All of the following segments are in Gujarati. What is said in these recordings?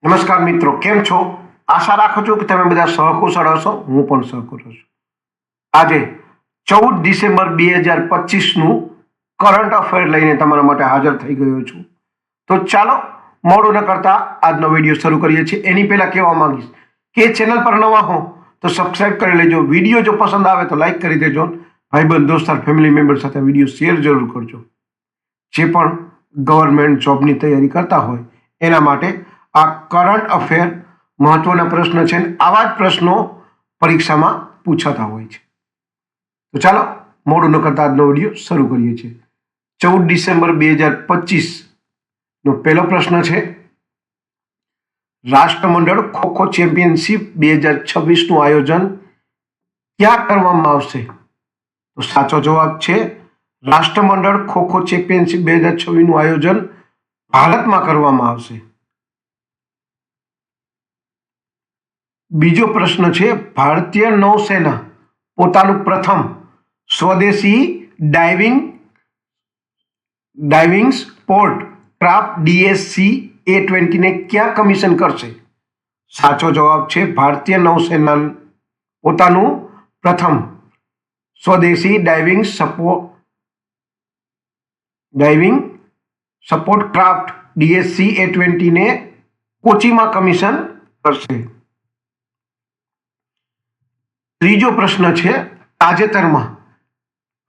નમસ્કાર મિત્રો, કેમ છો? આશા રાખું છું કે તમે બધા સહકુશળ હશો. હું પણ સહકુશળ છું. આજે 14 ડિસેમ્બર 2025નું કરંટ અફેર લઈને તમારા માટે હાજર થઈ ગયો છું. તો ચાલો મોડું ન કરતા આજનો વિડીયો શરૂ કરીએ છીએ. એની પહેલા કહેવા માંગીશ કે ચેનલ પર નવા હો તો સબસ્ક્રાઇબ કરી લેજો. વિડીયો જો પસંદ આવે તો લાઈક કરી દેજો. ભાઈબંધ દોસ્તાર ફેમિલી મેમ્બર સાથે વિડીયો શેર જરૂર કરજો. જે પણ ગવર્મેન્ટ જોબની તૈયારી કરતા હોય એના માટે આ કરંટ અફેર મહત્વના પ્રશ્ન છે. આવા જ પ્રશ્નો પરીક્ષામાં પૂછાતા હોય છે. તો ચાલો મોડું ન કરતા આજનો વિડીયો શરૂ કરીએ છીએ. 14 ડિસેમ્બર 2025 નો પહેલો પ્રશ્ન છે, રાષ્ટ્રમંડળ ખોખો ચેમ્પિયનશિપ 2026નું આયોજન ક્યાં કરવામાં આવશે? તો સાચો જવાબ છે રાષ્ટ્રમંડળ ખોખો ચેમ્પિયનશિપ 2026નું આયોજન ભારતમાં કરવામાં આવશે. બીજો પ્રશ્ન છે, ભારતીય નૌસેના પોતાનું પ્રથમ સ્વદેશી ડાઇવિંગ સ્પોર્ટ ક્રાફ્ટ DSC-A20 ને ક્યાં કમિશન કરશે? સાચો જવાબ છે ભારતીય નૌસેના પોતાનું પ્રથમ સ્વદેશી ડાઇવિંગ સપોર્ટ ક્રાફ્ટ DSC-A20 ને કોચીમાં કમિશન કરશે. ત્રીજો પ્રશ્ન છે, તાજેતરમાં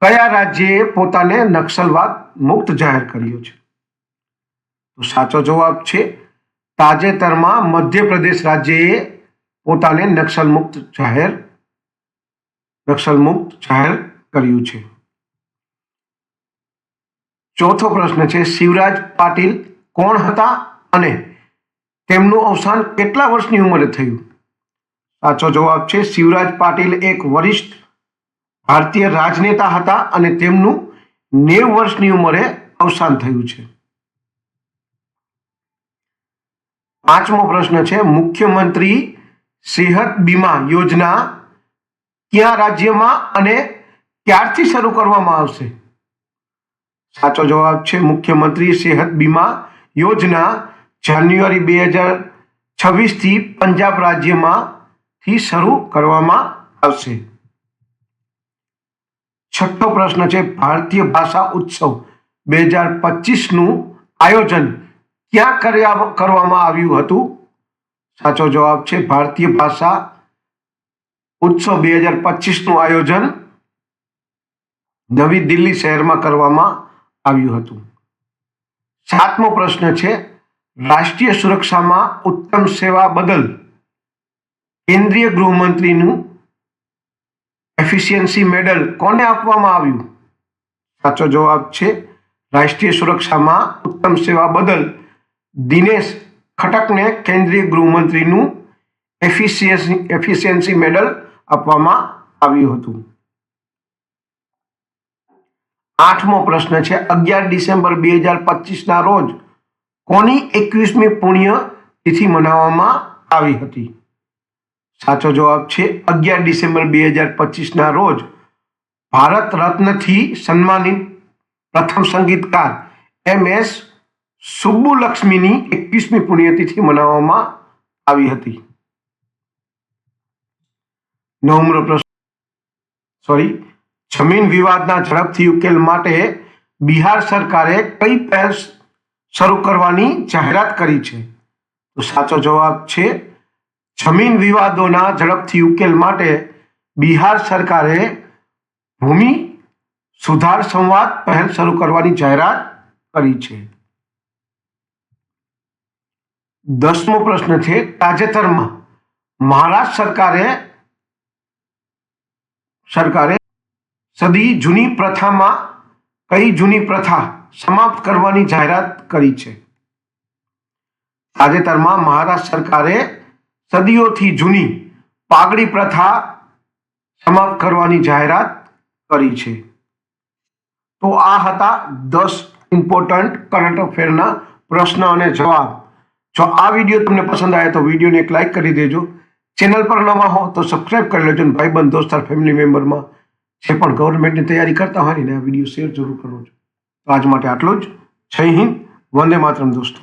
કયા રાજ્યએ પોતાને નક્સલવાદ મુક્ત જાહેર કર્યો છે? તો સાચો જવાબ છે તાજેતરમાં મધ્યપ્રદેશ રાજ્યએ પોતાને નક્સલ મુક્ત જાહેર કર્યું છે. ચોથો પ્રશ્ન છે, શિવરાજ પાટીલ કોણ હતા અને તેમનું અવસાન કેટલા વર્ષની ઉંમરે થયું? સાચો જવાબ છે શિવરાજ પાટીલ એક વરિષ્ઠ ભારતીય રાજનેતા હતા અને તેમનું 90 વર્ષની ઉંમરે અવસાન થયું છે. પાંચમો પ્રશ્ન છે, મુખ્યમંત્રી સેહત બીમા યોજના કયા રાજ્યમાં અને ક્યારથી શરૂ કરવામાં આવશે? સાચો જવાબ છે મુખ્યમંત્રી સેહત બીમા યોજના જાન્યુઆરી 2026 થી પંજાબ રાજ્યમાં શરૂ કરવામાં આવશે. છઠ્ઠો પ્રશ્ન છે, ભારતીય ભાષા ઉત્સવ 2025નું આયોજન ક્યાં કરવામાં આવ્યું હતું? સાચો જવાબ છે ભારતીય ભાષા ઉત્સવ 2025નું આયોજન નવી દિલ્હી શહેરમાં કરવામાં આવ્યું હતું. સાતમો પ્રશ્ન છે, રાષ્ટ્રીય સુરક્ષામાં ઉત્તમ સેવા બદલ કેન્દ્રીય ગૃહમંત્રીનું એફિશિયન્સી મેડલ કોને આપવામાં આવ્યું? સાચો જવાબ છે રાષ્ટ્રીય સુરક્ષામાં ઉત્તમ સેવા બદલ દિનેશ ખટકને કેન્દ્રીય ગૃહમંત્રીનું એફિશિયન્સી મેડલ આપવામાં આવ્યું હતું. આઠમો પ્રશ્ન છે, 11 ડિસેમ્બર 2025ના રોજ કોની 21મી પુણ્ય તિથિ મનાવવામાં આવી હતી? સાચો જવાબ છે 11 ડિસેમ્બર 2025ના રોજ ભારત રત્નથી સન્માનિત પ્રથમ સંગીતકાર MS સુબ્બુલક્ષ્મીની 21મી પુણ્યતિથિ મનાવવામાં આવી હતી. નવમો પ્રશ્ન, જમીન વિવાદના ઝડપથી ઉકેલ માટે બિહાર સરકારે કઈ પહેલ શરૂ કરવાની જાહેરાત કરી છે? તો સાચો જવાબ છે જમીન વિવાદોના ઝડપથી ઉકેલ માટે બિહાર સરકારે ભૂમિ સુધાર સંવાદ પહેલ શરૂ કરવાની જાહેરાત કરી છે. 10મો પ્રશ્ન છે, તાજેતરમાં મહારાષ્ટ્ર સરકારે સદી જૂની પ્રથામાં કઈ જૂની પ્રથા સમાપ્ત કરવાની જાહેરાત કરી છે? તાજેતરમાં મહારાષ્ટ્ર સરકારે સદીઓથી જૂની પાઘડી પ્રથા સમાપ્ત કરવાની જાહેરાત કરી છે. તો આ હતા 10 ઇમ્પોર્ટન્ટ કરંટ અફેરના પ્રશ્ન અને જવાબ. જો આ વિડીયો તમને પસંદ આવે તો વિડીયોને એક લાઈક કરી દેજો. ચેનલ પર નવા હો તો સબસ્ક્રાઇબ કરી લેજો. ભાઈબંધ દોસ્તાર ફેમિલી મેમ્બરમાં જે પણ ગવર્મેન્ટની તૈયારી કરતા હોય ને આ વિડીયો શેર જરૂર કરવો. તો આજ માટે આટલું જ. જય હિન્દ, વંદે માતરમ દોસ્તો.